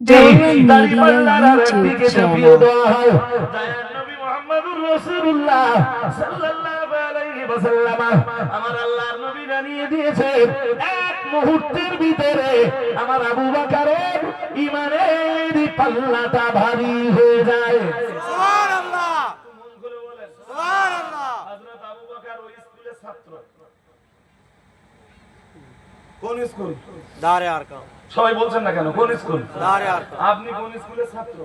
YouTube channel. আমার আল্লাহর নবী জানিয়ে দিয়েছে এক মুহূর্তের ভিতরে আমার আবু বকরের ঈমানের পাল্লাটা ভারী হয়ে যায়। সুবহানাল্লাহ, মন খুলে বলেন সুবহানাল্লাহ। হযরত আবু বকর ওই স্কুলের ছাত্র। কোন স্কুল? দারে আরকাম। সবাই বলছেন না কেন? কোন স্কুল? দারে আরকাম। আপনি কোন স্কুলের ছাত্র?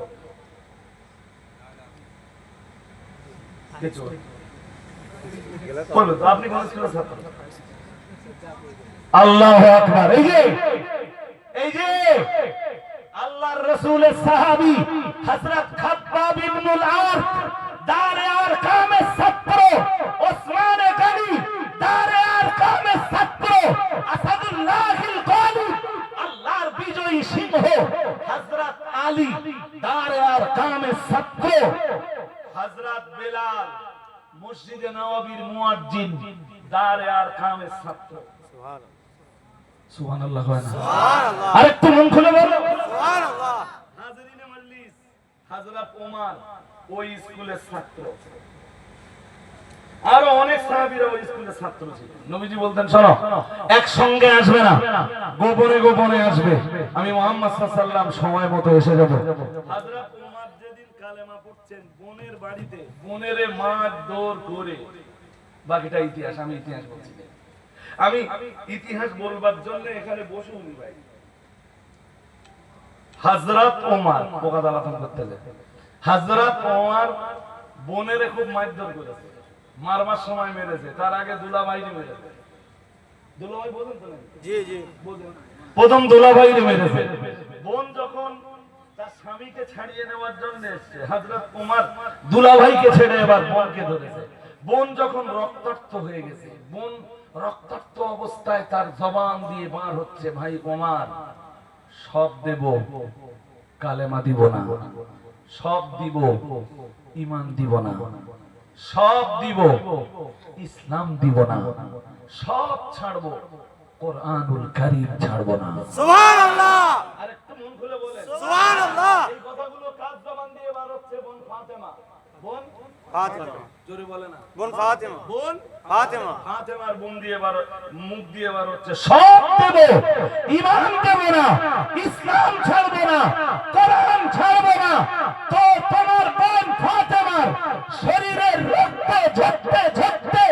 বলুন তো, আপনি কোন স্কুলের ছাত্র? আল্লাহু আকবার। এই যে আল্লাহর রাসূলের সাহাবী হযরত খাব্বাব ইবনুল আরত দারে আরকামের ছাত্র, ওসমান গনি দারে আরকামের ছাত্র, আসাদুল্লাহিল গালিব আল্লাহর বিজয়ী সিংহ হযরত আলী দারে আরকামের ছাত্র, হযরত বেলাল মসজিদে নববীর মুয়াজ্জিন দারে আরকামের ছাত্র। সুবহানাল্লাহ, সুবহানাল্লাহ হয় না? সুবহানাল্লাহ, আরেকটু মন খুলে বলো। সুবহানাল্লাহ। হাজরিনে মজলিস হযরত ওমর ওই স্কুলের ছাত্র, আরো অনেক সাহাবীরা ওই স্কুলের ছাত্র ছিল। নবীজি বলতেন, শোনো, একসঙ্গে আসবে না, গোপনে গোপনে আসবে, আমি মুহাম্মদ সাল্লাল্লাহু আলাইহি ওয়াসাল্লাম সময় মতো এসে যাব। হযরত ওমর যেদিন কালেমা পড়ছেন বোনের বাড়িতে, বোনেরে মার দৌড় করে, বাকিটা ইতিহাস, আমি ইতিহাস বলছি না, আমি ইতিহাস বলবার জন্য এখানে বসে উনি ভাই হযরত ওমর পোকাদালাতন করতে যায়। হযরত ওমর বোনেরে খুব মারধর করেছে, মারবার সময় মেরেছে, তার আগে দুলাভাইরে মেরেছে। দুলাভাই বলেন তো? জি জি বলেন। প্রথম দুলাভাইরে মেরেছে। বোন যখন তার স্বামীকে ছাড়িয়ে নেওয়ার জন্য এসেছে, হযরত ওমর দুলাভাইকে ছেড়ে এবার বোনকে ধরেছে। বোন যখন রক্তাক্ত হয়ে গেছে, বোন রক্তাক্ত অবস্থায় তার জবান দিয়ে বার হচ্ছে, ভাই ওমর সব দেব, কালেমা দিব না, সব দিব, ঈমান দিব না, সব দিব, ইসলাম দিব না, সব ছাড়বো, কোরআনুল কারীম ছাড়বো না। সুবহানাল্লাহ, আরেকটু মন খুলে বলেন সুবহানাল্লাহ। এই কথাগুলো কার জবান দিয়ে বার হচ্ছে? বোন ফাতেমা। বোন ফাতেমা, জোরে বলে না। বোন ফাতেমা, বোন ফাতেমা। ফাতেমার বোন দিয়ে বার, মুখ দিয়ে বার হচ্ছে, সব দেব, ঈমান দেব না, ইসলাম ছাড়বো না, কোরআন ছাড়বো না। তো তোমার বোন ফাতেমার শরীরের রক্তে ঝরতে ঝরতে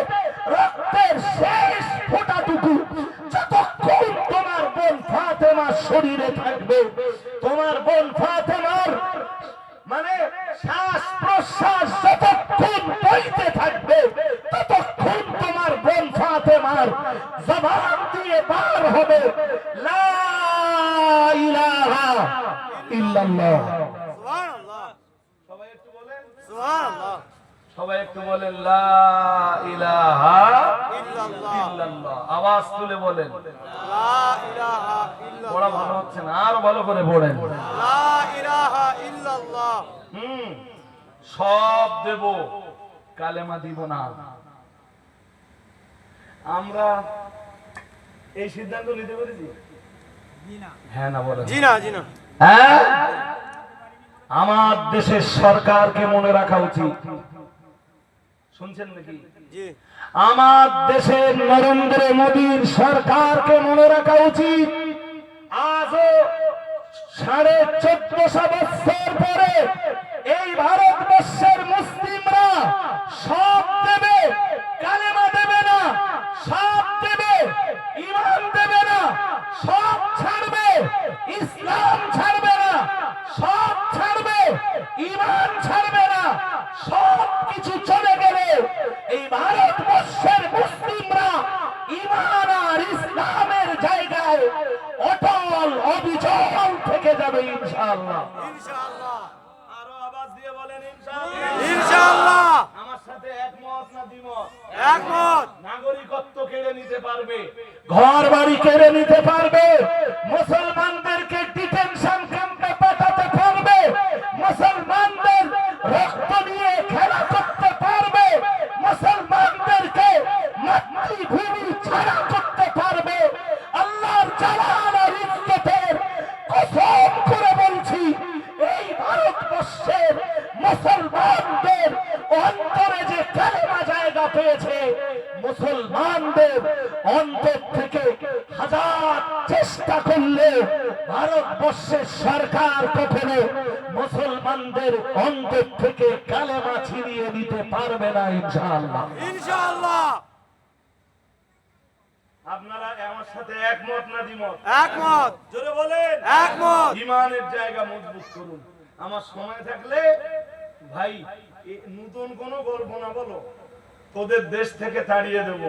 রক্তের শেষ ফোঁটাটুকু যতক্ষণ তোমার বোন ফাতেমার শরীরে থাকবে, তোমার বোন ফাতেমার মানে শ্বাস প্রশ্বাস যতক্ষণ বইতে থাকবে, ততক্ষণ তোমার বোন ফাতেমার জবান দিয়ে বার হবে লা ইলাহা ইল্লাল্লাহ। সুবহানাল্লাহ, সবাই একটু বলেন, সুবহানাল্লাহ, সবাই একটু বলেন লা ইলাহা ইল্লাল্লাহ, ইল্লাল্লাহ। আওয়াজ তুলে বলেন। লা ইলাহা পড়া ইল্লাল্লাহ, ভালো হচ্ছে না, আরো ভালো করে পড়েন। লা ইলাহা ইল্লাল্লাহ। সব দেব, কালেমা দিব না। আমরা এই সিদ্ধান্ত নিতে পেরেছি? হ্যাঁ না বলেন? জি না, জি না। হ্যাঁ, আমার দেশের সরকারকে মনে রাখা উচিত। শুনছেন নাকি? জি। আমার দেশের নরেন্দ্র মোদীর সরকারকে মনে রাখা উচিত। আজও 1450 বছর পরে এই ভারতবর্ষের মুসলিমরা সব দেবে, কালেমা দেবে না, সব দেবে, ঈমান দেবে না, সব ছাড়বে, ইসলাম ছাড়বে না, সব ছাড়বে, ঈমান ছাড়বে না, সব কিছু চলে গেলে এই ভারতবর্ষের মুসলিমরা ঈমান আর ইসলামের জায়গায় অটল অবিচল থেকে যাবে ইনশাআল্লাহ। ইনশাআল্লাহ, আরো আওয়াজ দিয়ে বলেন ইনশাআল্লাহ। ইনশাআল্লাহ। আমার সাথে একমত না দ্বিমত? একমত। নাগরিকত্ব কেড়ে নিতে পারবে, ঘর বাড়ি কেড়ে নিতে পারবে, মুসলমানদেরকে ডিটেনশন ক্যাম্পে পাঠাতে পারবে, মুসলমানদের রক্ত নিয়ে খেলা করতে পারবে, মুসলমানদেরকে মাতৃভূমি ছাড়া করতে পারবে। আল্লাহর জালাল আর ইজ্জতের কসম করে বলছি, অন্তর থেকে হাজার চেষ্টা করলে ভারতবর্ষের সরকার কখনো মুসলমানদের অন্তর থেকে কালেমা ছিনিয়ে নিতে পারবে না ইনশাআল্লাহ। ইনশাআল্লাহ। আপনারা আমার সাথে একমত না দ্বিমত? একমত। জোরে বলেন একমত। ঈমানের জায়গা মজবুত করুন। আমার সময় থাকলে ভাই নতুন কোন গল্প না বলো, তোদের দেশ থেকে তাড়িয়ে দেব,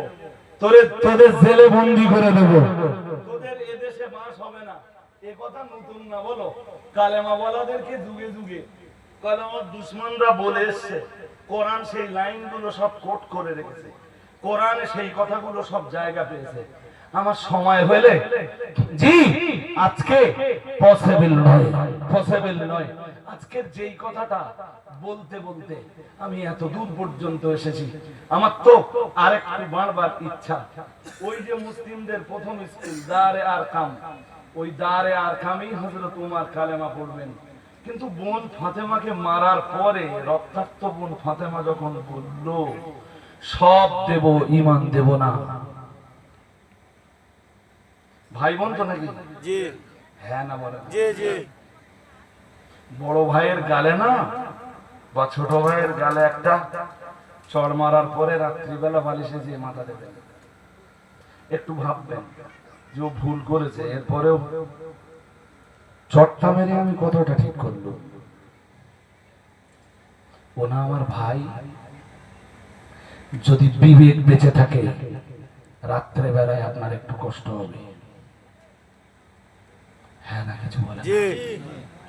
তোদের জেলে বন্দি করে দেব, তোদের এদেশে বাস হবে না, এ কথা নতুন না বলো। কালেমা ওয়ালাদেরকে যুগে যুগে কালেমার দুশমনরা বলে এসছে, কোরআন সেই লাইনগুলো সব কোট করে রেখেছে, কোরআনে সেই কথাগুলো সব জায়গা পেয়েছে। আমার সময় হলে জি আজকে পসিবল নয় আজকের যেই কথাটা বলতে বলতে আমি এত দূর পর্যন্ত এসেছি। আমার তো আরেকটু বারবার ইচ্ছা, ওই যে মুসলিমদের প্রথম স্কুল দারে আরকাম, ওই দারে আরকামই হযরত উমর কালেমা পড়বেন। কিন্তু বোন ফাতেমাকে মারার পরে রক্তাক্ত বোন ফাতেমা যখন বলল সব দেব ঈমান দেব না, ভাই বোন তো নাকি? জি হ্যাঁ না বলেন? জি জি। বড় ভাইয়ের গালে না বা ছোট ভাইয়ের গালে একটা চড় মারার পরে রাত্রিবেলা বালিশে যে মাথা দেবেন, একটু ভাববেন যে ও ভুল করেছে, এরপরেও চটটা মেরে আমি কতটা ঠিক করলো। ও না আমার ভাই, যদি বিবেক বেঁচে থাকে রাত্রে বেলায় আপনার একটু কষ্ট হবে। হ্যাঁ না কিছু বলেন? জি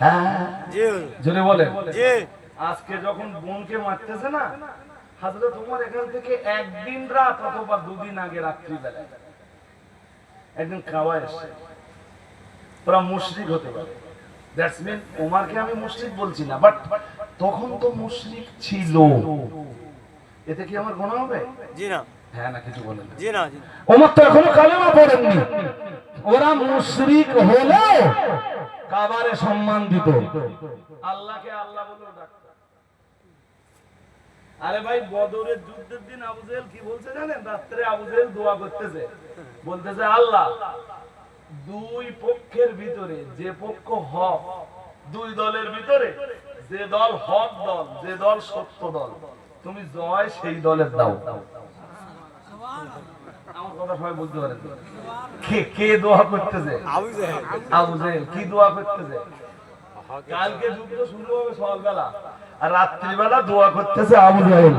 হ্যাঁ জি জোরে বলেন। জি। আজকে যখন বোনকে মারতেছে না হযরত ওমর, এখান থেকে একদিন রাত অথবা দুদিন আগে রাত্রি বেলায় একদিন কাওয়া এসে, ওরা মুশরিক হতে পারে, দ্যাটস মিন ওমরকে আমি মুশরিক বলছি না, বাট তখন তো মুশরিক ছিল, এতে কি আমার গুনাহ হবে? জি না। হ্যাঁ না কিছু বলেন? জি না জি। ওমর তো এখনো কালেমা পড়েননি, ওরা মুশরিক হলেও কাবারে সম্মান দিত, আল্লাহকে আল্লাহ বলে ডাকত। আরে ভাই বদরের যুদ্ধের দিন আবু জেহেল কি বলছে জানেন? রাত্রে আবু জেহেল দোয়া করতেছে, বলতেছে আল্লাহ দুই পক্ষের ভিতরে যে পক্ষ হক, দুই দলের ভিতরে যে দল হক দল, যে দল সত্য দল, তুমি জয় সেই দলের দাও। আমার কথা সবাই বুঝতে পারেন? কে দোয়া করতেছে? আবু জেহেল। আবু জেহেল কি দোয়া করতেছে? কালকে যুদ্ধ শুরু হবে সকালবেলা, আর রাত্রিবেলা দোয়া করতেছে আবু জেহেল,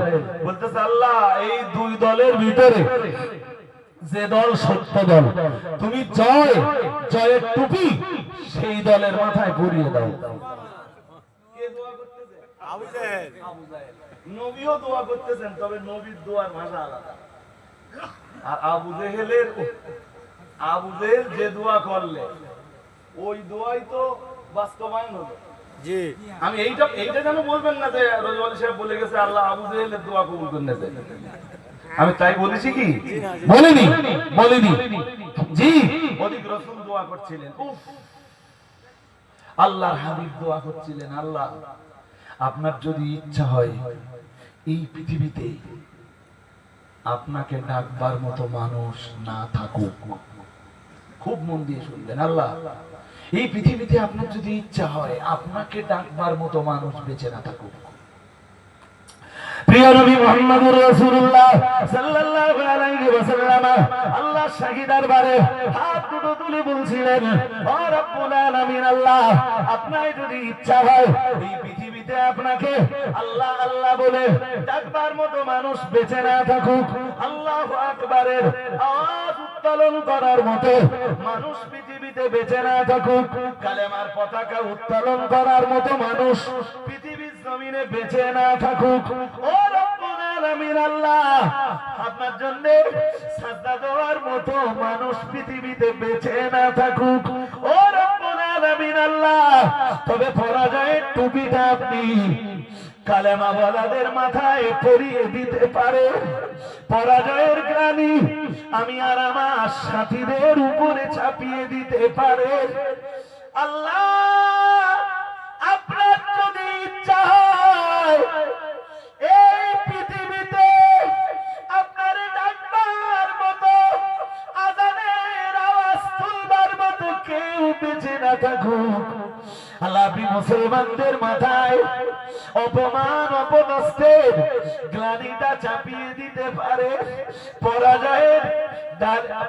বলতেছে আল্লাহ এই দুই দলের ভিতরে যে দল সত্য দল, তুমি জয়ের টুপি সেই দলের মাথায় পরিয়ে দাও। কে দোয়া করতেছে? আবু জেহেল। আবু জেহেল। নবীও দোয়া করতেছেন, তবে নবীর দোয়ার ভাষা আলাদা। আর আবু জেহেল যে দোয়া করলে ওই দোয়াই তো বাস্তবায়ন হলো। জি। আমি এইটা যেন বলবেন না যে রজওয়ালি সাহেব বলে গেছে আল্লাহ আবু জেহেলের দোয়া কবুল করে নেবে, আমি তাই বলেছি কি? বলিনি জি। অধিক রাসূল দোয়া করছিলেন, আল্লাহর হাবিব দোয়া করছিলেন, আল্লাহ আপনার যদি ইচ্ছা হয় এই পৃথিবীতে আপনাকে ডাকবার মতো মানুষ না থাকুক, খুব মন দিয়ে শুনবেন, আল্লাহ এই পৃথিবীতে আপনার যদি ইচ্ছা হয় আপনাকে ডাকবার মতো মানুষ বেঁচে না থাকুক। প্রিয় নবী মুহাম্মদুর রাসূলুল্লাহ সাল্লাল্লাহু আলাইহি ওয়াসাল্লাম আল্লাহর শাহী দরবারে হাত দুটো তুলে বলছিলেন, ও রব্বুল আলামিন আল্লাহ আপনার যদি ইচ্ছা হয় এই পৃথিবীতে আপনাকে আল্লাহ আল্লাহ বলে ডাকবার মতো মানুষ বেঁচে না থাকুক, আল্লাহু আকবারের আওয়াজ উত্তোলন করার মতো মানুষ পৃথিবীতে বেঁচে না থাকুক, কালেমার পতাকা উত্তোলন করার মতো মানুষ পৃথিবীর জমিনে বেঁচে না থাকুক, ও রব্বুল আলামিন আল্লাহ আপনার জন্য সাজদা দেওয়ার মতো মানুষ পৃথিবীতে বেঁচে না থাকুক, ও রব্বুল আলামিন আল্লাহ তবে পরাজয়ের টুপিটা আপনি কালেমা ওয়ালাদের মাথায় পরিয়ে দিতে পারে, পরাজয়ের গ্লানি আমি আর আমার সাথীদের উপরে চাপিয়ে দিতে পারে। আল্লাহ আপনার যদি ইচ্ছা হয় এই পৃথিবীতে আপনার ডাকবার মতো আল্লাহ আপনি মুসলমানদের মাথায় অপমান অপদস্থের গ্লানিটা চাপিয়ে দিতে পারে,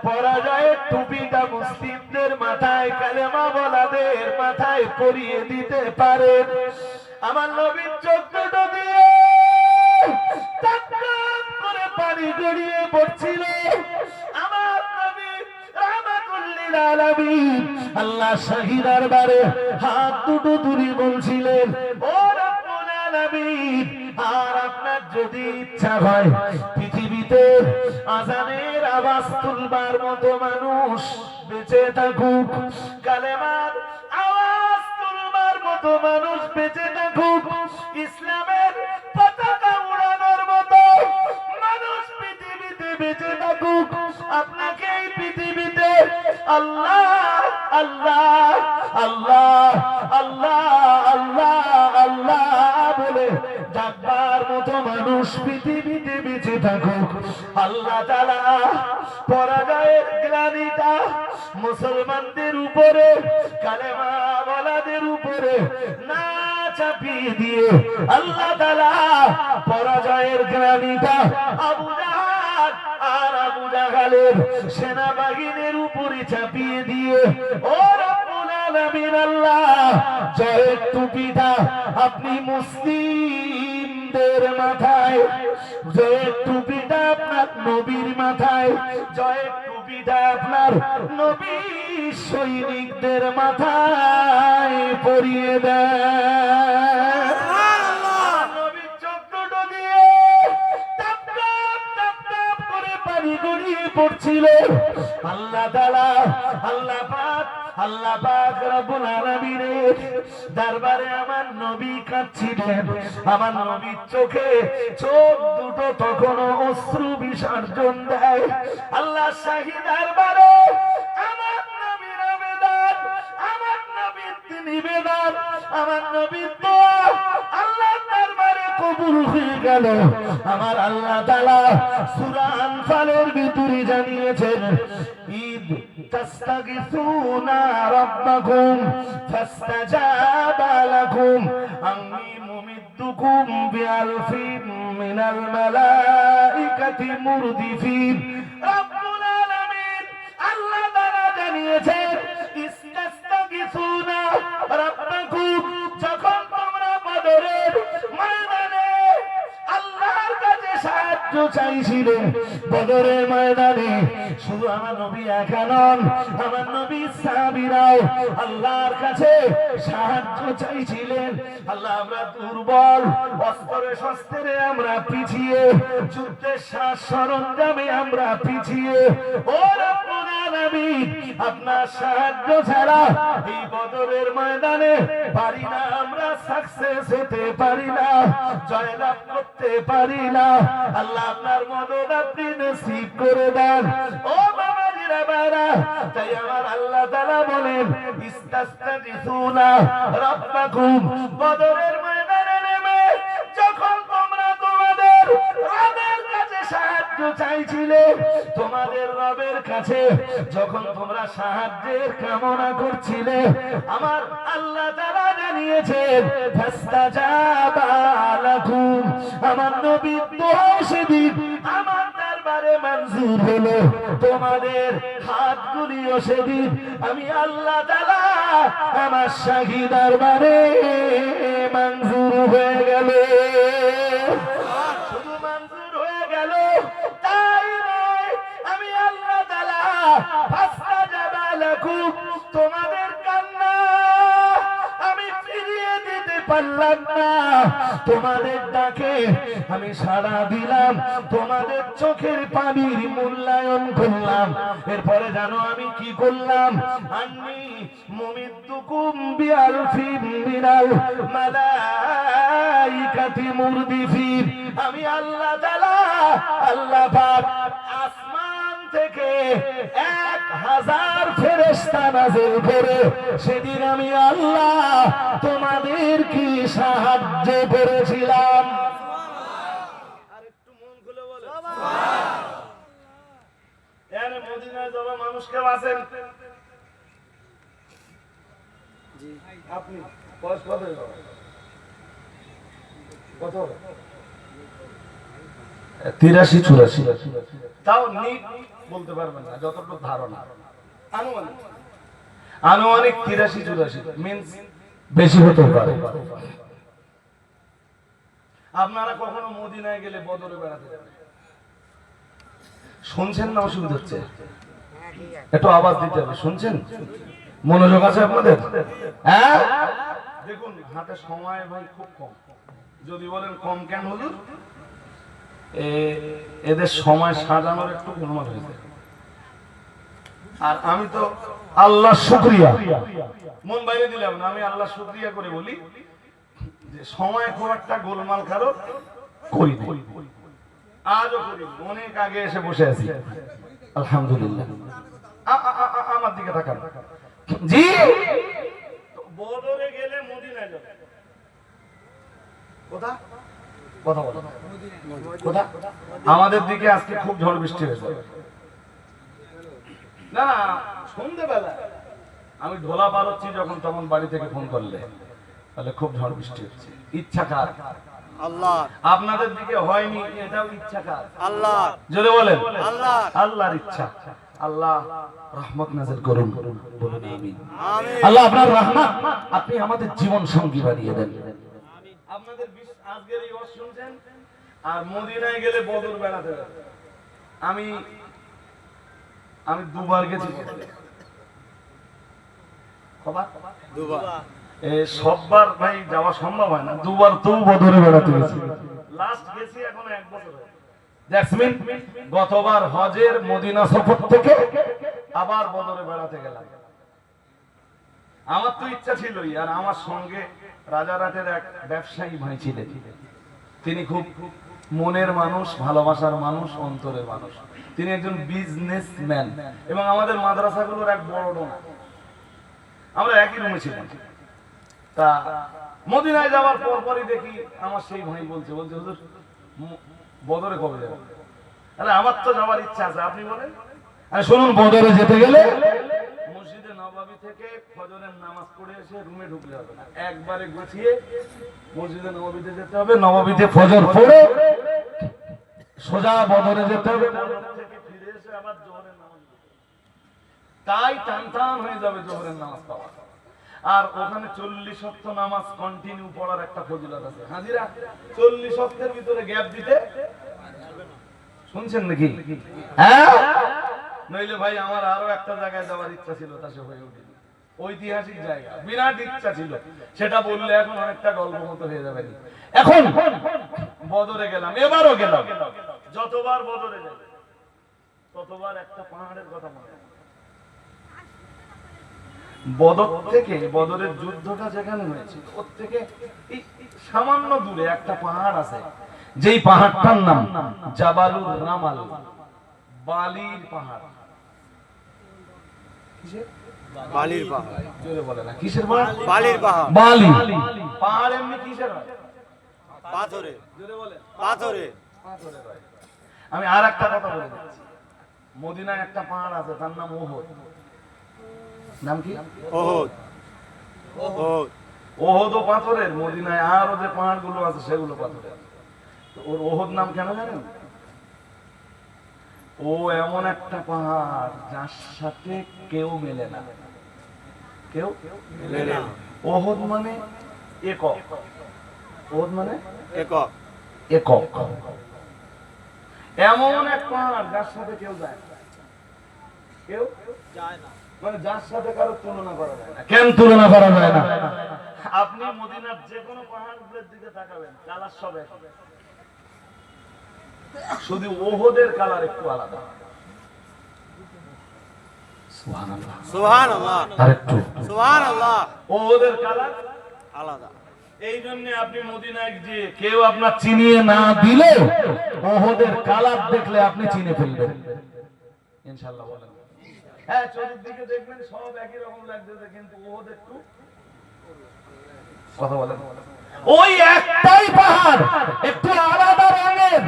পরাজয়ের টুপিটা মুসলিমদের মাথায়, কালেমা বলাদের মাথায় পরিয়ে দিতে পারে। আমার নবীর চোখটা দিয়ে টপটপ করে পানি গড়িয়ে পড়ছিল। আমার নবী রাহমাতুল লিল আলামিন আল্লাহ শাহী দরবারে হাত দুটো তুলে বলছিলেন, ও রব্বুল আলামিন, আর আপনার যদি ইচ্ছা হয় পৃথিবীতে আযানের আওয়াজ তুলবার মতো মানুষ বেঁচে থাকুক, কালেমার আওয়াজ তুলবার মতো মানুষ বেঁচে থাকুক, ইসলামের পতাকা উড়ানোর মতো মানুষ পৃথিবীতে বেঁচে থাকুক, আপনাকে এই পৃথিবীতে আল্লাহ আল্লাহ আল্লাহ আল্লাহ আল্লাহ আল্লাহ বলে ডাকবার মতো মানুষ পৃথিবীতে বেঁচে থাকুক। আল্লাহ তাআলা পরাজয়ের গ্লানিটা মুসলমানদের উপরে, কালেমা ওয়ালাদের উপরে না চাপিয়ে দিয়ে আল্লাহ তাআলা পরাজয়ের গ্লানিটা আবু জাহল আর আবু জাহলের সেনাবাহিনীর উপরে চাপিয়ে দিয়ে, ও রব্বুল আলামিন আল্লাহ, জয়ের টুপিটা আপনি মুসলিমদের মাথায়, জয়ের টুপিটা আপনার নবীর মাথায়, জয়ের টুপিটা আপনার নবীর সৈনিকদের মাথায় পরিয়ে দেন। নবীর চোখটা দিয়ে টপ টপ টপ টপ করে পানি গড়িয়ে পড়ছিল। আল্লাহ তাআলা আল্লাহ পাক রব্বুল আলামিনের দরবারে আমার নবী কাঁদছিলেন। আমার নবীর চোখে চোখ দুটো তখনও অশ্রু বিসর্জন দেয়। আল্লাহ শাহী দরবারে আমার নবীর আবেদন, আমার নবীর নিবেদন, আমার নবীর দোয়া আল্লাহর দরবারে কবুল হয়ে গেল। আমার আল্লাহ তাআলা সূরা আনফালের ভিতরে জানিয়েছেন, ঈদ তাস্তাগিসুনা রাব্বাকুম ফাস্তাজাবা লাকুম আন্নী মুমিদ্দুকুম বিআলফিন মিনাল মালাইকাতি মুরদিফিন। রব্বুল আলামিন আল্লাহ তাআলা জানিয়েছেন, ইস্তাস্তাগিসুনা রাব্বাকুম, যখন তোমরা বদরের ময়দানে আল্লাহর কাছে সাহায্য চাইছিলে, বদরের ময়দানে শুধু আমার নবী একা নন, আমার নবী সাহাবীরাও আল্লাহর কাছে সাহায্য চাইছিলেন। আল্লাহ, আমরা দুর্বল, অস্ত্রে শস্ত্রে আমরা পিছিয়ে, যুদ্ধের সাজ সরঞ্জামে আমরা পিছিয়ে, ও রব্বুল আলামিন আপনার সাহায্য ছাড়া এই বদরের ময়দানে পারি না, আমরা সাকসেস হতে পারি না, জয়লাভ করতে পারি না। আল্লাহ আপনার মদদ আপনি নসিব করে দেন। ও বাবাজিরা বারা, তাই আমার আল্লাহ তাআলা বলেন, ইস্তাস্তাগিসুনা রাব্বাকুম, বদরের ময়দানে নেমে যখন তোমরা তোমাদের রবের কাছে সাহায্য চাইছিলে, তোমাদের রবের কাছে যখন তোমরা সাহায্যের কামনা করছিলে, আমার আল্লাহ তাআলা জানিয়েছেন, ফাস্তাজাবা লাকুম, আমার নবী দোয়া সেদিন আমার দরবারে মঞ্জুর হলো, তোমাদের হাতগুলিও সেদিন আমি আল্লাহ তাআলা আমার শাহী দরবারে মঞ্জুর হয়ে গেল। শুধু মঞ্জুর হয়ে গেল তাই নয়, আমি আল্লাহ তাআলা ফাস্তাজাবা লাকুম, তোমাদের কান্না আমি ফিরিয়ে দিতে পারলাম না, তোমাদের ডাকে আমি সাড়া দিলাম, তোমাদের চোখের পানির মূল্যায়ন করলাম। এরপরে জানো আমি কি করলাম? আন্নী মুমিদ্দুকুম বিআলফিন মিনাল মালাইকাতি মুরদিফিন, আমি আল্লাহ তাআলা আল্লাহ পাক আসমান থেকে 1000 ফেরেশতা নাযিল করে সেদিন আমি আল্লাহ তোমাদের কি সাহায্য করেছিলাম। আরেকটু মন খুলে বলে সুবহানাল্লাহ। এর মদিনায় যাওয়া মানুষকে বাঁচেন, আপনি বয়স কত হয়ে গেল? কত? 83-84। তাও নিট বলতে পারবেন না, যতটুকু ধারণা আনুমানিক 83-84 মিন্স বেশি হতে পারে। আপনারা কখনো মদিনায় গেলে বদরে বেড়াতে যাবেন, শুনছেন না? অসুবিধা হচ্ছে? একটু আওয়াজ দিতে হবে। শুনছেন? মনোযোগ আছে আপনাদের? হ্যাঁ, দেখুন হাতে সময় ভাই খুব কম। যদি বলেন কম কেন হুজুর, এদের সময় সাজানোর একটু গোলমাল হয়েছে। আর আমি তো আল্লাহ শুকরিয়া, মন বাইরে দিলাম না, আমি আল্লাহ শুকরিয়া করে বলি যে সময় খুব একটা গোলমাল কারো করি আজও করি। অনেক আগে এসে বসে আছি আলহামদুলিল্লাহ। আমার দিকে তাকান। জি, বদরে গেলে মদিনায় যাবে। কোথা কথা বলো, কোথা? আমাদের দিকে আজকে খুব ঝড় বৃষ্টি হয়েছে। না না, সন্ধ্যেবেলা আমি ঢোলা পার হচ্ছি যখন, তখন বাড়ি থেকে ফোন করলে তাহলে খুব ঝড় বৃষ্টি হচ্ছে। ইচ্ছা কার? আল্লাহ। আপনাদের দিকে হয়নি, এটাও ইচ্ছা কার? আল্লাহ। জোরে বলেন। আল্লাহ। আল্লাহর ইচ্ছা। আল্লাহ রহমত নাযিল করুন, বলুন আমিন। আমিন। আল্লাহ আপনার রহমত আপনি আমাদের জীবন সঙ্গী বানিয়ে দেন। আপনাদের আজকের এই ওয়াজ শুনছেন, আর মদিনায় গেলে বদর বেড়াতে যাবে। আমি দুবার গেছি। দুবার। সববার ভাই যাওয়া সম্ভব হয় না, দুবার তো বদরে বেড়াতে গেছি। লাস্ট গেছি এখন 1 বছর হলো। জ্যাসমিন গতবার হজের মদিনা সফর থেকে আবার বদরে বেড়াতে গেলাম। আমার তো ইচ্ছা ছিলই, আর আমার সঙ্গে রাজারহাটের এক ব্যবসায়ী ভাই ছিলেন। তিনি খুব মনের মানুষ, ভালোবাসার মানুষ, অন্তরের মানুষ। তিনি একজন বিজনেসম্যান এবং আমাদের মাদ্রাসাগুলোর এক বড় ডোনা। আমরা একই রুমে ছিলাম। তা মদিনায় যাওয়ার পরপরই দেখি আমার সেই ভাই বলছে হুজুর বদরে কবে যাবেন? আরে আমার তো যাওয়ার ইচ্ছা আছে, আপনি বলেন। আরে শুনুন, বদরে যেতে গেলে মসজিদে নববী থেকে ফজরের নামাজ পড়ে এসে রুমে ঢুকলে হবে না, একবারে গুছিয়ে মসজিদে নববীতে যেতে হবে, নববীতে ফজর পড়ে সোজা বদরে যেতে হবে, বদর থেকে ফিরে এসে আবার জোহরের নামাজ পড়তে হবে। তাই টান হয়ে যাবে জোহরের নামাজ পাওয়া। আর ওখানে 40 ওয়াক্ত নামাজ কন্টিনিউ পড়ার একটা ফজিলত আছে। হাজিরা 40 ওয়াক্তের ভিতরে গ্যাপ দিতে শুনছেন নাকি? হ্যাঁ, নইলে ভাই আমার আরো একটা জায়গায় যাওয়ার ইচ্ছা ছিল, তা সে হয়ে ওঠেনি। ঐতিহাসিক জায়গা, বিরাট ইচ্ছা ছিল, সেটা বললে এখন অনেকটা গল্প মতো হয়ে যাবে। এখন বদরে গেলাম, এবারও গেলাম। যতবার বদরে যাই ততবার একটা পাহাড়ের কথা মনে হয়। বদর থেকে, বদরের যুদ্ধটা যেখানে হয়েছিল ওর থেকে এই সামান্য দূরে একটা পাহাড় আছে, যেই পাহাড়টার নাম জাবালুর রামাল, বালির পাহাড়। কিসের? বালির পাহাড়। জোরে বলে না, কিসের পাহাড়? বালির পাহাড়। বালি পাহাড় এমনি কিসের হয়? পাথরে। জোরে বলে। পাথরে। পাথরের হয়। আমি আর একটা কথা বলে দিচ্ছি, মদিনায় একটা পাহাড় আছে, তার নাম ওহদ। নাম কি? ওহদ। ওহদ। ওহদও পাথরের, মদিনায় আরো যে পাহাড়গুলো আছে সেগুলো পাথরের। ওর ওহদ নাম কেন জানেন? ও এমন একটা পাহাড় যার সাথে কেউ মেলে না, কেউ মেলে না। ওহদ মানে একক, ওহদ মানে একক। একক। এমন এক পাহাড় যার সাথে কেউ যায় না, কেউ যায় না, মানে যার সাথে কারো তুলনা করা যায় না। কেন তুলনা করা যায় না? আপনি মদিনার যে কোনো পাহাড়গুলোর দিকে তাকাবেন, কালার সব এক, শুধু ওহদের কালার একটু আলাদা। সুবহানাল্লাহ, সুবহানাল্লাহ, আরেকটু সুবহানাল্লাহ। ওহদের কালার আলাদা। এই জন্য আপনি মদিনায় যে কেউ আপনার চিনিয়ে না দিলে ওহদের কালার দেখলে আপনি চিনে ফেলবেন ইনশাআল্লাহ। বলেন হ্যাঁ, চতুর্দিকে দেখবেন সব একই রকম লাগতেছে, কিন্তু ওহদ একটু কথা বলেন। ওই একটাই পাহাড় একটু আলাদা রঙের।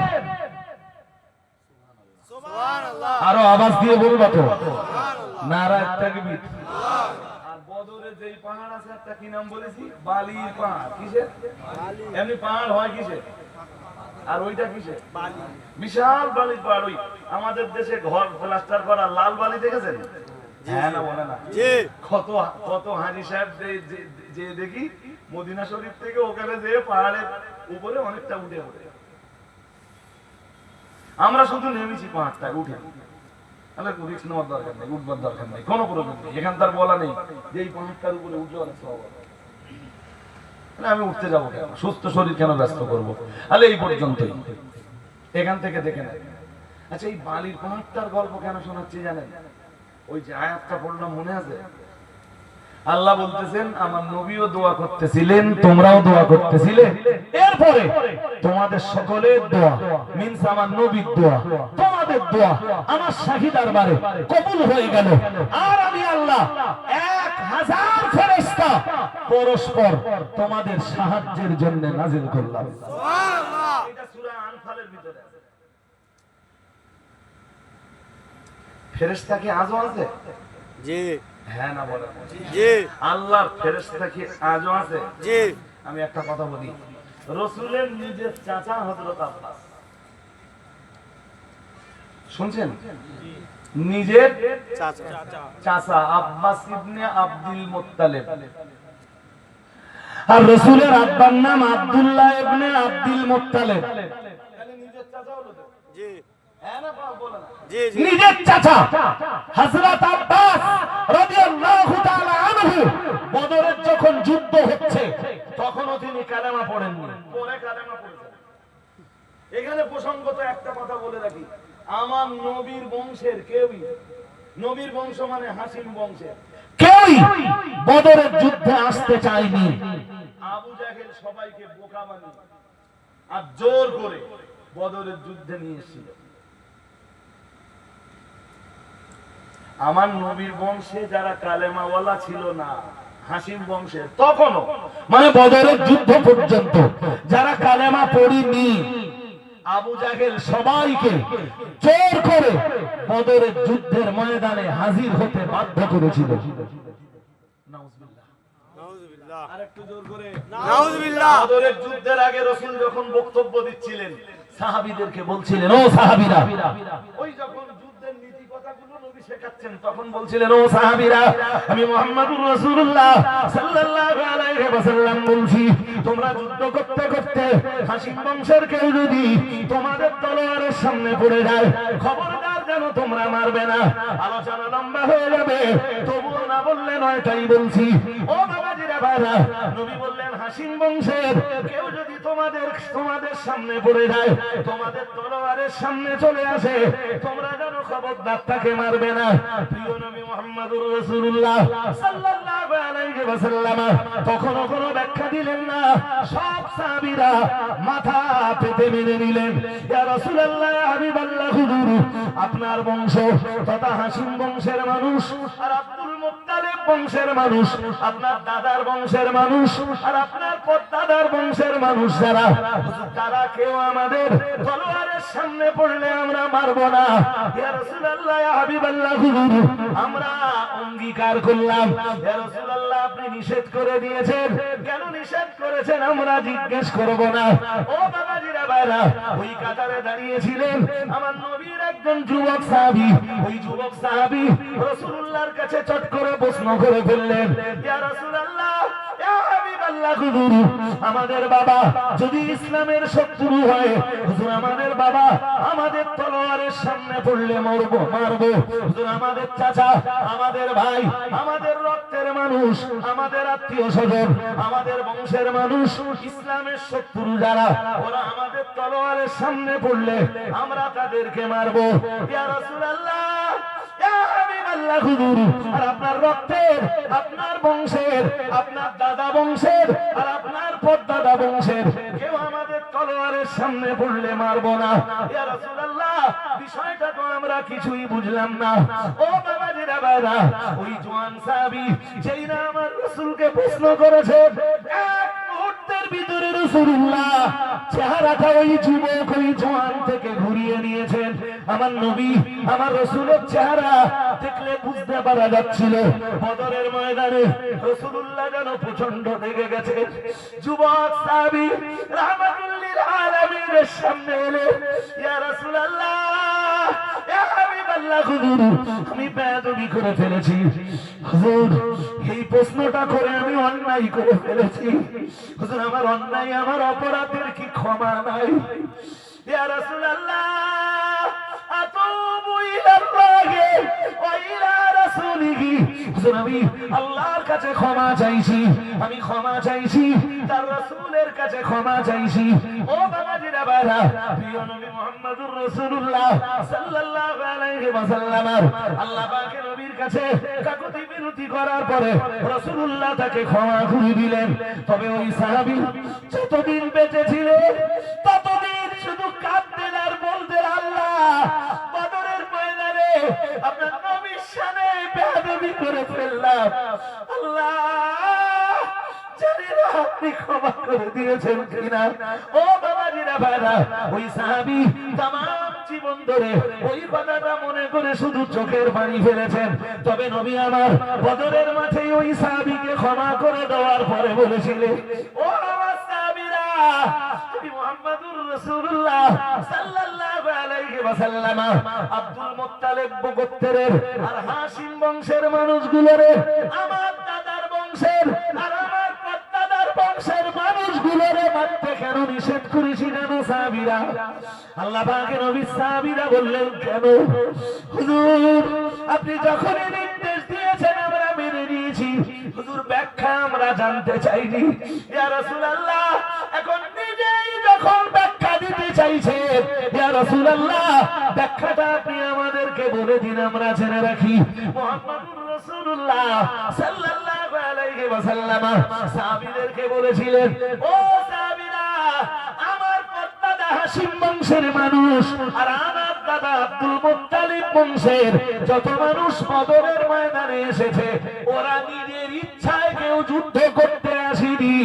সুবহানাল্লাহ। আরো আওয়াজ দিয়ে বলবা তো, নারায়ে তাকবীর। আর বদরে যেই পাহাড় আছে পাহাড়টা কি নাম বলেছি? বালির পাহাড়। কিসের? এমনি পাহাড় হয় কিসের? আর ওইটা কিসের? বিশাল বালির পাহাড়। ওই আমাদের দেশে ঘর প্লাস্টার করা লাল বালি দেখেছেন? হ্যাঁ না বলে না? কত কত হাজি সাহেব যে দেখি মদিনা শরীফ থেকে ওখানে যে পাহাড়ের উপরে অনেকটা উঠে উঠে আমরা শুধু নেমেছি পাহাড়টায় উঠে। তাহলে রিস্ক নেওয়ার দরকার নেই, উঠবার দরকার নেই, কোনো প্রয়োজন নেই। এখান তার বলা নেই যে এই পাহাড়টার উপরে উঠলে অনেক সব হবে। আমি উঠতে যাবো কেন, সুস্থ শরীর কেন ব্যস্ত করবো? তাহলে এই পর্যন্তই, এখান থেকে দেখে নেন। আচ্ছা, এই বালির পাহাড়টার গল্প কেন শোনাচ্ছি জানেন? ওই যে আয়াতটা পড়লাম মনে আছে? আল্লাহ বলতেছেন আমার নবীও দোয়া করতেছিলেন, তোমরাও দোয়া করতেছিলে, এরপরে তোমাদের সকলের দোয়া মিন্স আমার নবীর দোয়া, তোমাদের দোয়া আমার শাহী দরবারে কবুল হয়ে গেল। আর আমি আল্লাহ 1000 ফেরেশতা পরস্পর তোমাদের সাহায্যের জন্য নাজিল করলাম। সুবহানাল্লাহ। এটা সূরা আনফালের ভিতরে আছে। ফেরেশতা কি আজও আছে? জি। হ্যাঁ না বলেন? জি। আল্লাহর ফেরেশতা কি আজও আছে? জি। আমি একটা কথা বলি, রাসূলের নিজের চাচা হযরত আব্বাস, শুনছেন? নিজের চাচা আব্বাস ইবনে আব্দুল মুত্তালিব, আর রাসূলের আব্বার নাম আব্দুল্লাহ ইবনে আব্দুল মুত্তালিব। তাহলে নিজের চাচা হলো তো? জি। হ্যাঁ না বলেন? জি জি। নিজের চাচা হযরত আব্বাস রাদিয়াল্লাহু তাআলা আনহু বদরের যখন যুদ্ধ হচ্ছে তখনও তিনি কালেমা পড়েননি, পরে কালেমা পড়েছেন। এখানে প্রসঙ্গত একটা কথা বলে রাখি, আমার নবীর বংশের কেউই, নবীর বংশ মানে হাসিম বংশের কেউই বদরের যুদ্ধে আসতে চায়নি। আবু জাহেল সবাইকে বোকা বানিয়ে আর জোর করে বদরের যুদ্ধে নিয়ে এসেছিল। আমার নবীর বংশে যারা কালেমাওয়ালা ছিল না, হাসিম বংশের, তখনও মানে বদরের যুদ্ধ পর্যন্ত যারা কালেমা পড়িনি, আবু জাহেল সবাইকে জোর করে বদরের যুদ্ধের ময়দানে হাজির হতে বাধ্য করেছিল। নাউজুবিল্লাহ। আরেকটু জোর করে নাউজুবিল্লাহ। বদরের যুদ্ধের আগে রাসূল যখন বক্তব্য দিচ্ছিলেন সাহাবীদেরকে বলছিলেন, ও সাহাবীরা, ওই যখন যুদ্ধের নীতি কথাগুলো নবী শেখাচ্ছেন তখন বলছিলেন, ও সাহাবীরা, আমি মুহাম্মদুর রাসূলুল্লাহ সাল্লাল্লাহু আলাইহি ওয়াসাল্লাম বলছি, তোমরা যুদ্ধ করতে করতে হাসিম বংশের কেউ যদি তোমাদের তলোয়ারের সামনে পড়ে যায়, খবরদার যেন তোমরা মারবে না। আলোচনা লম্বা হয়ে যাবে, তবুও না বললে নয়, তাই বলছি। ও বাবাজিরা ভাইরা, নবী বললেন হাসিম বংশের কেউ যদি তোমাদের সামনে পড়ে যায়, তোমাদের তলোয়ারের সামনে চলে আসে, তোমরা যেন খবরদার তাকে মারবে না। প্রিয় নবী মুহাম্মদুর রাসূলুল্লাহ সাল্লাল্লাহু আলাইহি ওয়াসাল্লাম তখনও কোনো ব্যাখ্যা দিলেন না। সব সাহাবীরা মাথা পেতে মেনে নিলেন, ইয়া রাসূলুল্লাহ, ইয়া হাবিবাল্লাহ, হুজুর আপনার বংশ তথা হাসিম বংশের মানুষ আর আব্দুল মুত্তালিব বংশের মানুষ, আপনার দাদার বংশের মানুষ আর আপনার পরদাদার বংশের মানুষ যারা, তারা কেউ আমাদের তলোয়ারের সামনে পড়লে আমরা মারব না। ইয়া রাসূলুল্লাহ, ইয়া হাবিবাল্লাহ, হুজুর আমরা অঙ্গীকার করলাম। ইয়া রাসূলুল্লাহ, আপনি নিষেধ করে দিয়েছেন, কেন নিষেধ করেছেন আমরা জিজ্ঞেস করব না। ও বাবাজিরা ভাইরা, ওই কাতারে দাঁড়িয়েছিলেন আমার নবীর একজন যুবক সাহাবী। ওই যুবক সাহাবী রাসূলুল্লাহর কাছে চট করে প্রশ্ন করে ফেললেন, ইয়া রাসূলুল্লাহ, ইয়া হাবিবাল্লাহ, হুজুর আমাদের বাবা যদি ইসলামের শত্রু হয়, হুজুর আমাদের বাবা আমাদের তলোয়ারের সামনে পড়লে মারবো। হুজুর আমাদের চাচা, আমাদের ভাই, আমাদের রক্তের মানুষ, আমাদের আত্মীয় স্বজন, আমাদের বংশের মানুষ, ইসলামের শত্রু যারা, ওরা আমাদের তলোয়ারের সামনে পড়লে আমরা তাদেরকে মারবো। ইয়া রাসূলুল্লাহ, ইয়া হাবিবাল্লাহ, হুজুর আর আপনার রক্তের, আপনার বংশের, আপনার দাদা বংশের আর আপনার পরদাদা বংশের কেউ আমাদের তলোয়ারের সামনে পড়লে মারবো না। ইয়া রাসূলুল্লাহ, বিষয়টা তো আমরা কিছুই বুঝলাম না। ও বাবাজিরা ভাইরা, ওই জওয়ান সাহাবী যেই না আমার রাসূলকে প্রশ্ন করেছে, এক মুহূর্তের ভিতরে রাসূলুল্লাহ চেহারাটা ওই যুবক, ওই জওয়ান থেকে ঘুরিয়ে নিয়েছেন। আমার নবী, আমার রাসূলের চেহারা দেখলে বুঝতে পারা যাচ্ছিল বদরের ময়দানে রাসূলুল্লাহ যেন প্রচন্ড রেগে গেছে। যুবক সাহাবী রাহমাতুল লিল আলামিনের সামনে এলে, ইয়া রাসূলুল্লাহ, ইয়া হাবিবাল্লাহ, হুজুর আমি বেয়াদবি করে ফেলেছি। হুজুর এই প্রশ্নটা করে আমি অন্যায় করে ফেলেছি। হুজুর আমার অন্যায়, আমার অপরাধের কি ক্ষমা নাই? ইয়া রাসূলুল্লাহ, আতুবু ইলাল্লাহি ওয়া ইলা রাসূলিহি। হুজুর আমি আল্লাহর কাছে ক্ষমা চাইছি, আমি ক্ষমা চাইছি, তার রাসূলের কাছে ক্ষমা চাইছি। ও বাবাজিরা বাবা, প্রিয় নবী মুহাম্মদুর রাসূলুল্লাহ সাল্লাল্লাহু আলাইহি ওয়াসাল্লাম আল্লাহ পাকের নবীর কাছে কাকুতি বিনতি করার পরে রাসূলুল্লাহ তাকে ক্ষমা করে দিলেন। তবে ওই সাহাবী যতদিন বেঁচে ছিলেন ততদিন শুধু কাঁদতেন আর বলতেন, আল্লাহ বদরের ময়দানে আপনার নবীর সামনে বেয়াদবি করে ফেললাম, আল্লাহ জানি না আপনি ক্ষমা করে দিয়েছেন কিনা। ও বাবাজিরা ভাইরা, ওই সাহাবী তামাম জীবন ধরে ওই কথাটা মনে করে শুধু চোখের পানি ফেলেছেন। তবে নবী আমার বদরের মাঠে ওই সাহাবীকে ক্ষমা করে দেওয়ার পরে বলেছিলেন, ও আমার সাহাবীরা, নবী মুহাম্মদুর রাসূলুল্লাহ সাল্লাল্লাহু আলাইহি ওয়াসাল্লাম আব্দুল মুত্তালিব গোত্রের আর হাশিম বংশের মানুষগুলোরে আমার দাদার বংশের আর আমার দাদার বংশের মানুষগুলোরে মারতে কেন নিষেধ করেছিলেন সাহাবীরা? আল্লাহ পাকের নবী সাহাবীরা বললেন, কেন হুজুর আপনি যখনই নির্দেশ দিয়েছেন আমরা মেনে নিয়েছি, হুজুর ব্যাখ্যা আমরা জানতে চাইনি। ইয়া রাসূলুল্লাহ, এখন নিজেই যখন ব্যাখ্যা দিতে চাইছেন, ইয়া রাসূলুল্লাহ ব্যাখ্যাটা আপনি আমাদেরকে বলে দিন, আমরা জেনে রাখি। মুহাম্মদুর রাসূলুল্লাহ সাল্লাল্লাহু আলাইহি ওয়াসাল্লাম সাহাবীদেরকে বলেছিলেন, ও সাহাবীরা, আমার দাদা হাশিম বংশের মানুষ আর আমার দাদা আব্দুল মুত্তালিব বংশের যত মানুষ বদরের ময়দানে এসেছে, ওরা নিজের ইচ্ছায় কেউ যুদ্ধ করতে আসেনি।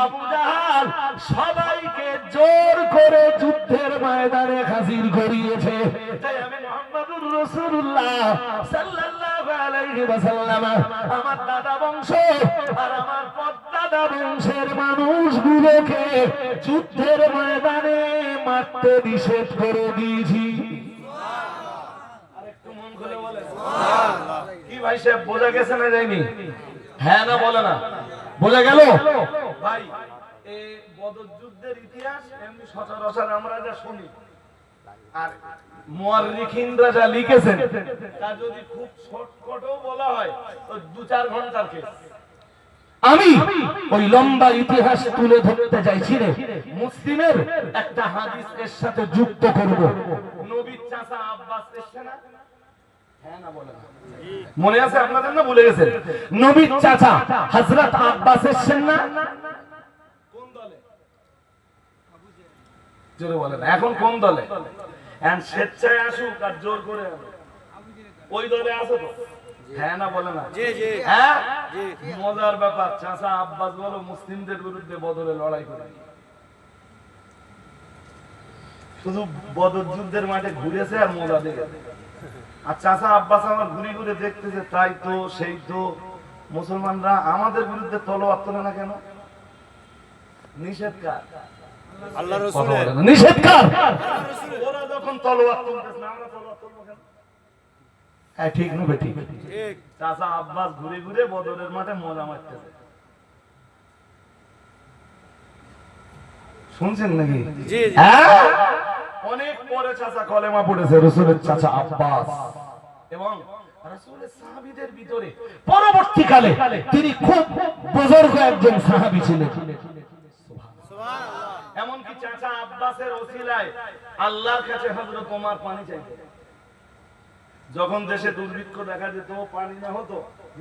আবু জাহাল সবাইকে জোর করে যুদ্ধের ময়দানে হাজির করিয়েছে। তাই আমি মুহাম্মদুর রাসূলুল্লাহ সাল্লাল্লাহু আলাইহি ওয়াসাল্লাম আমার দাদা বংশ আর আমার দাদা বংশের মানুষগুলোকে যুদ্ধের ময়দানে মারতে নিষেধ করে দিয়েছি। আরেকটু মন খুলে বলেন সুবহানাল্লাহ। কি ভাই সাহেব বোঝা গেছে না যায়নি? হ্যাঁ না বলে না, বোঝা গেল ভাই? এই বদর যুদ্ধের ইতিহাস এমনি সচরাচর আমরা যা শুনি আর মুআররিখিনরা যা লিখেছেন তা যদি খুব শর্টকাটও বলা হয় তো 2-4 ঘন্টার কেস। আমি ওই লম্বা ইতিহাস তুলে ধরতে চাইছি রে, মুসলিমের একটা হাদিস এর সাথে যুক্ত করব। নবীর চাচা আব্বাস এসেছে না? হ্যাঁ না বলেন? মনে আছে আপনাদের না ভুলে গেছেন? নবীর চাচা হযরত আব্বাস এসেছেন না? কোন দলে? জোরে বলেন, এখন কোন দলে? এখন স্বেচ্ছায় আসুক আর জোর করে ওই দলে আছে তো? হ্যাঁ না বলে না? জি জি হ্যাঁ জি। মজার ব্যাপার, চাচা আব্বাস বলো মুসলিমদের বিরুদ্ধে বদরে লড়াই করে শুধু বদর যুদ্ধের মাঠে ঘুরেছে আর মজা দেখেছে। আর চাচা আব্বাস আমার ঘুরে ঘুরে দেখতেছে, তাই তো সেই তো মুসলমানরা আমাদের বিরুদ্ধে তলোয়ার তোলে না কেন? নিষেধ কার? আল্লাহর রাসূলের নিষেধ কার? ওরা যখন তলোয়ার তুলতেছে না আমরা তলোয়ার তুলবো কেন? হ্যাঁ ঠিক না বেটি? ঠিক। চাচা আব্বাস ঘুরে ঘুরে বদরের মাঠে মজা মারতেছে। শুনছেন নাকি? জি জি। হ্যাঁ? অনেক পরে চাচা কলেমা পড়েছে রাসূলের চাচা আব্বাস, এবং রাসূলের সাহাবীদের ভিতরে পরবর্তীকালে তিনি খুব বুজুর্গ একজন সাহাবী ছিলেন। সুবহানাল্লাহ। এমনকি চাচা আব্বাসের ওসিলায় আল্লাহর কাছে হযরত ওমর পানি চাইতেন। যখন দেশে দুর্ভিক্ষ দেখা যেত, পানি না হতো,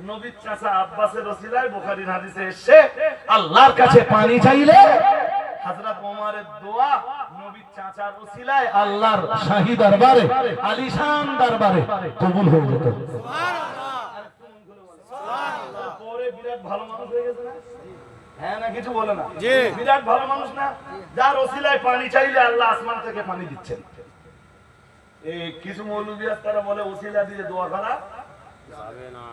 নবীর চাচা আব্বাসের ওসিলায় বুখারীর হাদিসে এসে আল্লাহর কাছে পানি চাইলে হযরত ওমরের দোয়া নবীর চাচার ওসিলায় আল্লাহর শাহী দরবারে, আলিশান দরবারে কবুল হয়ে যেত। সুবহানাল্লাহ। সুবহানাল্লাহ। পরে বিরাট ভালো মানুষ হয়ে গেছে না? হ্যাঁ না কিছু বলে না? জি। বিরাট ভালো মানুষ না? যার ওসিলায় পানি চাইলে আল্লাহ আসমান থেকে পানি দিচ্ছেন। এই কিছু মৌলবী তারা বলে ওসিলা দিয়ে দোয়া করা যাবে না,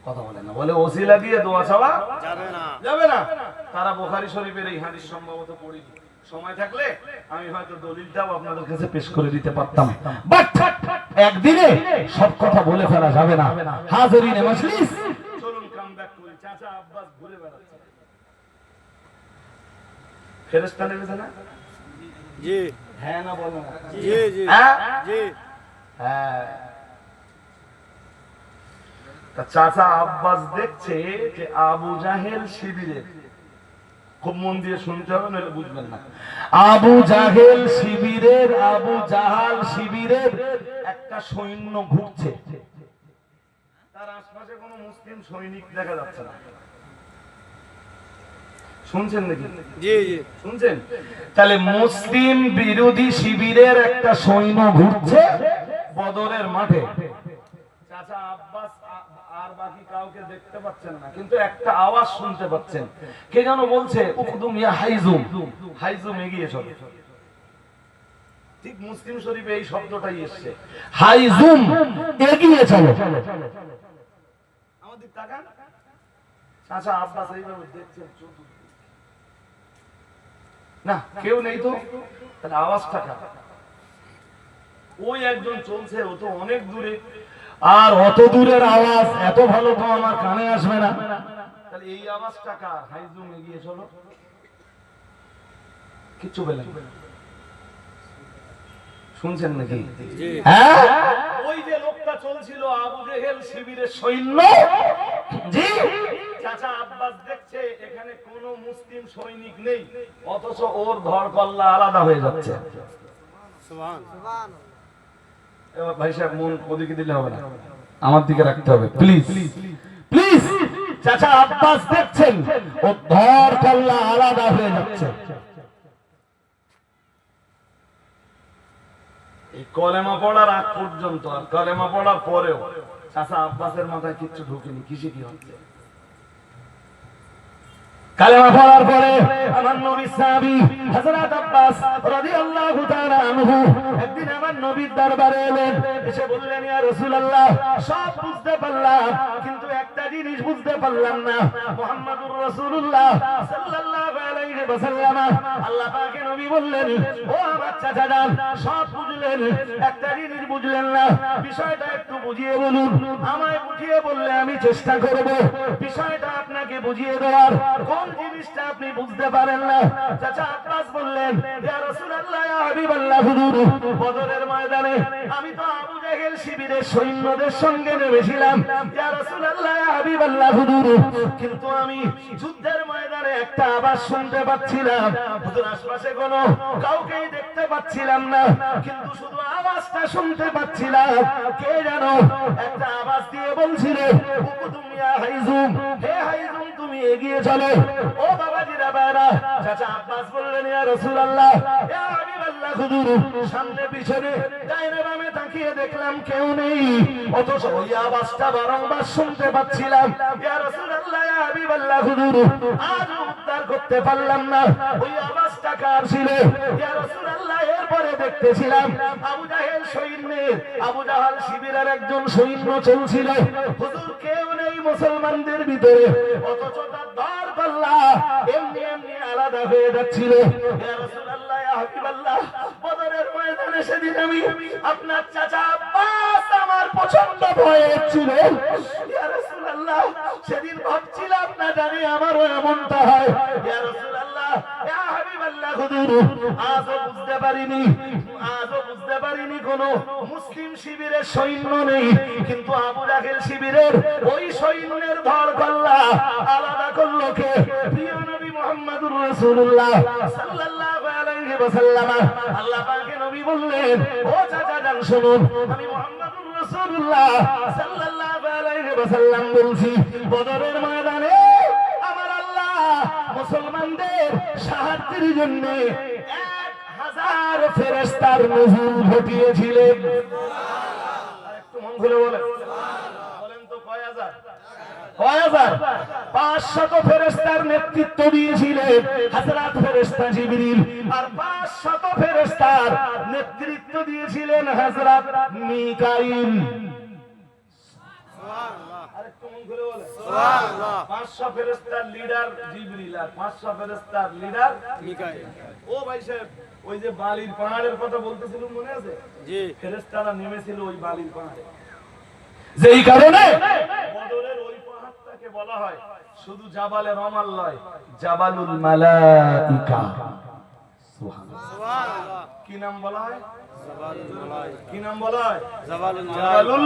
কথা বলে না, বলে ওসিলা দিয়ে দোয়া চাওয়া যাবে না। যাবে না। তারা বুখারী শরীফের এই হাদিস সম্ভবত পড়িনি। সময় থাকলে আমি হয়তো দলিলটাও আপনাদের কাছে পেশ করে দিতে পারতাম, বাট একদিনে সব কথা বলে ফেলা যাবে না। হাজিরিনে মজলিস, চলুন কাম ব্যাক করি। চাচা আব্বাস ঘুরে বেড়াচ্ছে, ফেরেশতা নেমেছে না? জি হ্যাঁ না বলো না? জি জি হ্যাঁ জি। হ্যাঁ। তা চাচা আব্বাস দেখছে যে আবু জাহেল শিবিরে, খুব মন দিয়ে শুনতে হবে নইলে বুঝবেন না। আবু জাহেল শিবিরের, আবু জাহাল শিবিরের একটা সৈন্য ঘুরছে, তার আশপাশে কোনো মুসলিম সৈনিক দেখা যাচ্ছে না। শুনছেন নাকি? জি জি। শুনছেন? তাহলে মুসলিম বিরোধী শিবিরের একটা সৈন্য ঘুরছে বদরের মাঠে। চাচা আব্বাস আর বাকি কাউকে দেখতে পাচ্ছেন না, কিন্তু একটা আওয়াজ শুনতে পাচ্ছেন। কে যেন বলছে, উকদুম ইয়া হাইজুম, হাইজুম এগিয়ে চলো। ঠিক মুসলিম শরীফে এই শব্দটাই এসেছে, হাইজুম এগিয়ে চলো। আমাদের তাকান, চাচা আব্বাস এইভাবে দেখছেন, না কেউ নেই তো, তাহলে আওয়াজটা কার? ওই একজন চলছে, ও তো অনেক দূরে, আর অত দূরের আওয়াজ এত ভালো তো আমার কানে আসবে না, তাহলে এই আওয়াজটা কার? হাইজুম এগিয়ে চলো। কিচ্ছু বলেন, শুনছেন নাকি? হ্যাঁ, ওই যে লোকটা চলছিল আবু জেহেল শিবিরের সৈন্য, জি। চাচা আব্বাস দেখছে এখানে কোনো মুসলিম সৈনিক নেই, অথচ ওর ধর কল্লা আলাদা হয়ে যাচ্ছে। সুবহান। এবার ভাই সাহেব মন ওদিকে দিলে হবে না, আমার দিকে রাখতে হবে, প্লিজ প্লিজ। চাচা আব্বাস দেখছেন ও ধর কল্লা আলাদা হয়ে যাচ্ছে। এই কলেমা পড়ার আগ পর্যন্ত আর কলেমা পড়ার পরেও চাচা আব্বাসের মাথায় কিচ্ছু ঢুকেনি, কিসে কি হচ্ছে। কালেমা পড়ার পরে আমার নবী সাহাবী হযরত আব্বাস রাদিয়াল্লাহু তাআলা আনহু একদিন আমার নবীর দরবারে এলেন, এসে বললেন, ইয়া রাসূলুল্লাহ, সব বুঝতে পারলাম কিন্তু একটা জিনিস বুঝতে পারলাম না, মুহাম্মাদুর রাসূলুল্লাহ সাল্লাল্লাহু আলাইহি ওয়াসাল্লাম, আল্লাহ পাকের নবী বললেন, ও আমার চাচা যান, সব বুঝলেন, একটা জিনিস বুঝলেন না, বিষয়টা একটু বুঝিয়ে বলুন। আমায় বুঝিয়ে বললে আমি চেষ্টা করব বিষয়টা আপনাকে বুঝিয়ে দেওয়ার। কোন জিনিসটা আপনি বুঝতে পারেন না? চাচা আব্বাস বললেন, ইয়া রাসূলুল্লাহ, ইয়া হাবিবাল্লাহ, হুজুর, বদরের ময়দানে আমি তো আবু জেহেল শিবিরের সৈন্যদের সঙ্গে নেমেছিলাম, ইয়া রাসূলুল্লাহ, ইয়া হাবিবাল্লাহ, হুজুর, কিন্তু আমি যুদ্ধের ময়দানে একটা আওয়াজ শুনতে পাচ্ছিলাম, হুজুর, আশপাশে কোনো কাউকেই দেখতে পাচ্ছিলাম না, কিন্তু শুধু আওয়াজটা শুনতে পাচ্ছিলাম। কে যেন একটা আওয়াজ দিয়ে বলছিল, উকদুম ইয়া হাইজুম, হে হাইজুম তুমি এগিয়ে চলো। ও বাবাজিরা বায়রা, চাচা আব্বাস বললেন, ইয়া রাসূলুল্লাহ, ইয়া হাবিবাল্লাহ, হুজুর, সামনে পিছনে ডাইনে বামে তাকিয়ে দেখলাম কেউ নেই, অথচ ওই আওয়াজটা বারংবার শুনতে পাচ্ছিলাম। ইয়া রাসূলুল্লাহ, ইয়া হাবিবাল্লাহ, হুজুর, আজ উদ্ধার করতে পারলাম না ওই আওয়াজটা কার ছিল। ইয়া রাসূলুল্লাহ, এরপরে দেখতেছিলাম আবু জাহেল সৈন্যের, আবু জাহাল শিবিরের একজন সৈন্য চলছিল, হুজুর কেউ নেই মুসলমানদের ভিতরে, অথচ তার দর কল্লা এমনি এমনি আলাদা হয়ে যাচ্ছিল। ইয়া রাসূলুল্লাহ, ইয়া হাবিবাল্লাহ, বদরের ময়দানে সেদিন আমি আপনার চাচা আব্বাস আমার প্রচন্ড ভয় হচ্ছিল। ইয়া রাসূলুল্লাহ, সেদিন ভাবছিলাম না জানি আমারও এমনটা হয়। ইয়া রাসূলুল্লাহ, ইয়া হাবিবাল্লাহ, হুজুর, আজও বুঝতে পারিনি কোনো মুসলিম শিবিরের সৈন্য নেই, কিন্তু আবু জাহেল শিবিরের ওই সৈন্যের ধর কল্লা আলাদা করলো কে? প্রিয় নবী মুহাম্মদুর রাসূলুল্লাহ সাল্লাল্লাহু আলাইহি ওয়াসাল্লাম। আল্লাহ পাকের নবী বললেন, ও চাচা যান শুনুন, আমি মুহাম্মদুর রাসূলুল্লাহ সাল্লাল্লাহু আলাইহি ওয়াসাল্লাম বলছি, বদরের ময়দানে আমার আল্লাহ মুসলমানদের সাহায্যের জন্য 1000 ফেরেশতার নজুল ঘটিয়েছিলেন। একটু মন খুলে বলেন তো, কয় হাজার? 500 ফেরেশতার নেতৃত্ব দিয়েছিলেন হযরত ফেরেশতা জিবরিল, আর 500 ফেরেশতার নেতৃত্ব দিয়েছিলেন হযরত মিকাইল। সুবহানাল্লাহ আরেকটু মন খুলে বলে সুবহানাল্লাহ 500 ফেরেশতার লিডার জিবরিল আর 500 ফেরেশতার লিডার মিকাইল ও ভাই সাহেব ওই যে বালির পাহাড়ের কথা বলতেছিলাম মনে আছে জি ফেরেশতারা নেমেছিল ওই বালির পাহাড়ে যেই কারণে বদরের ওই পাহাড়টাকে বলা হয় শুধু জাবালে রমাল নয় জাবালুল মালাইকা সুবহানাল্লাহ সুবহানাল্লাহ কি নাম বলা হয় জাবালুল মালাইকা কি নাম বলা হয় জাবালুল জাবালুল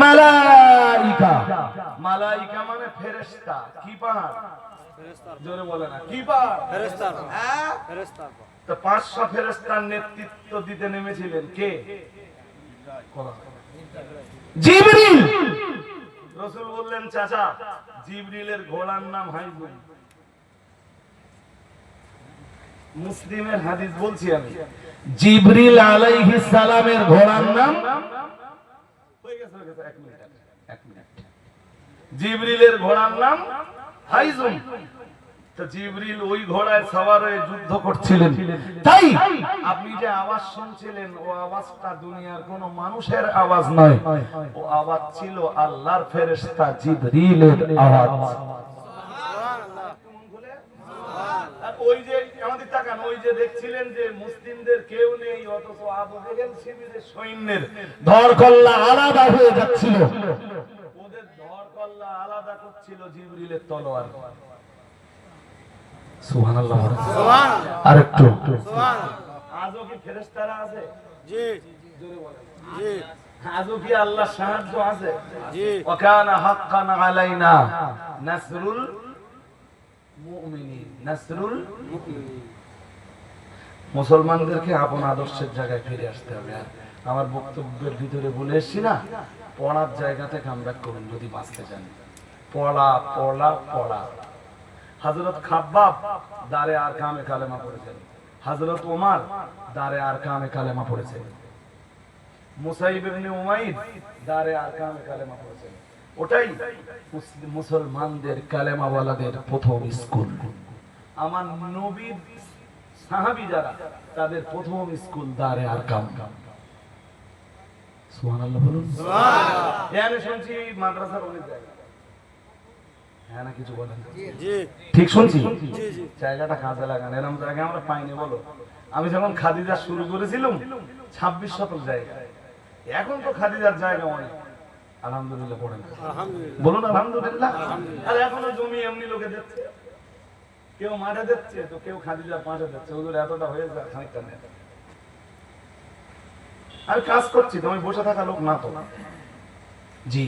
মালাইকা মালাইকা মালাইকা মানে ফেরেশতা কি পাহাড় ফেরেশতার জোরে বলে না কি পাহাড় ফেরেশতার হ্যাঁ ফেরেশতার তো 500 ফেরেশতার নেতৃত্ব দিতে নেমেছিলেন কে জিবরিল রাসূল বললেন চাচা জিবরিলের ঘোড়ার নাম হাইজুন মুসলিমের হাদিস বলছি আমি জিবরিল আলাইহিস সালামের ঘোড়ার নাম হয়ে গেছে এক মিনিট জিবরিলের ঘোড়ার নাম হাইজুন তো জিবরিল ওই ঘোড়ায় সওয়ার হয়ে যুদ্ধ করছিলেন তাই আপনি যে আওয়াজ শুনছিলেন ও আওয়াজটা দুনিয়ার কোনো মানুষের আওয়াজ নয় ও আওয়াজ ছিল আল্লাহর ফেরেশতা জিবরিলের আওয়াজ সুবহানাল্লাহ আর ওই যে আমাদের তাকান ওই যে দেখছিলেন যে মুসলিমদের কেউ নেই অথচ আবু জেহেল শিবিরের সৈন্যের ধরকল্লা আলাদা হয়ে যাচ্ছিল ওদের ধরকল্লা আলাদা করছিল জিবরিলের তলোয়ার সুবহানাল্লাহ সুবহানাল্লাহ আরেকটু সুবহানাল্লাহ আজও কি ফেরেশতারা আছে জি জোরে বলেন জি আজও কি আল্লাহর সাহায্য আছে জি ওয়াকানা হাক্কান আলাইনা নাসরুল মুমিনিন নাসরুল মুসলমানদেরকে আপন আদর্শের জায়গায় ফিরে আসতে হবে আর আমার বক্তব্যের ভিতরে বলে এসেছি না পড়ার জায়গাতে কামব্যাক করুন যদি বাঁচতে চান পড়া পড়া পড়া হযরত খাব্বাব দারে আরকামে কালেমা পড়েছেন হযরত ওমর দারে আরকামে কালেমা পড়েছেন মুসাইব ইবনে উমাইর দারে আরকামে কালেমা পড়েছেন ওটাই মুসলমানদের কালেমাওয়ালাদের প্রথম স্কুল আমার নবীর সাহাবী যারা তাদের প্রথম স্কুল দারে আরকাম সুবহানাল্লাহ বলুন সুবহানাল্লাহ এখানে শুনছি মাদ্রাসার অনেক জায়গা হ্যাঁ না কিছু বলেন জি ঠিক শুনছি জি জি জায়গাটা কাজে লাগান এরকম জায়গা আমরা পাইনি বলো আমি যখন খাদিজা শুরু করেছিলাম 26 শতক জায়গা এখন তো খাদিজার জায়গা অনেক আলহামদুলিল্লাহ পড়েন আলহামদুলিল্লাহ বলুন আলহামদুলিল্লাহ আর এখনো জমি এমনি লোকে দিচ্ছে কেউ মাঠে দিচ্ছে তো কেউ খাদিজার পাশে দিচ্ছে ওদের এতটা হয়ে যায় খানিকটা নেই আমি কাজ করছি তুমি বসে থাকা লোক না তো জি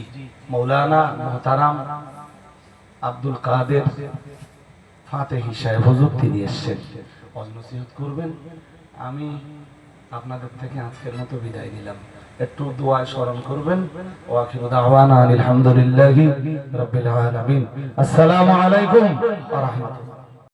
মৌলানা মুহতারাম আব্দুল কাদের ফাতেহি সাহেব হুজুর তিনি এসেছেন ওয়াজ নসিহত করবেন আমি আপনাদের থেকে আজকের মতো বিদায় নিলাম একটু দোয়ায় স্মরণ করবেন ওয়া আখিরু দাওয়ানা আলহামদুলিল্লাহি রাব্বিল আলামিন আসসালামু আলাইকুম ওয়া রাহমাতুল্লাহ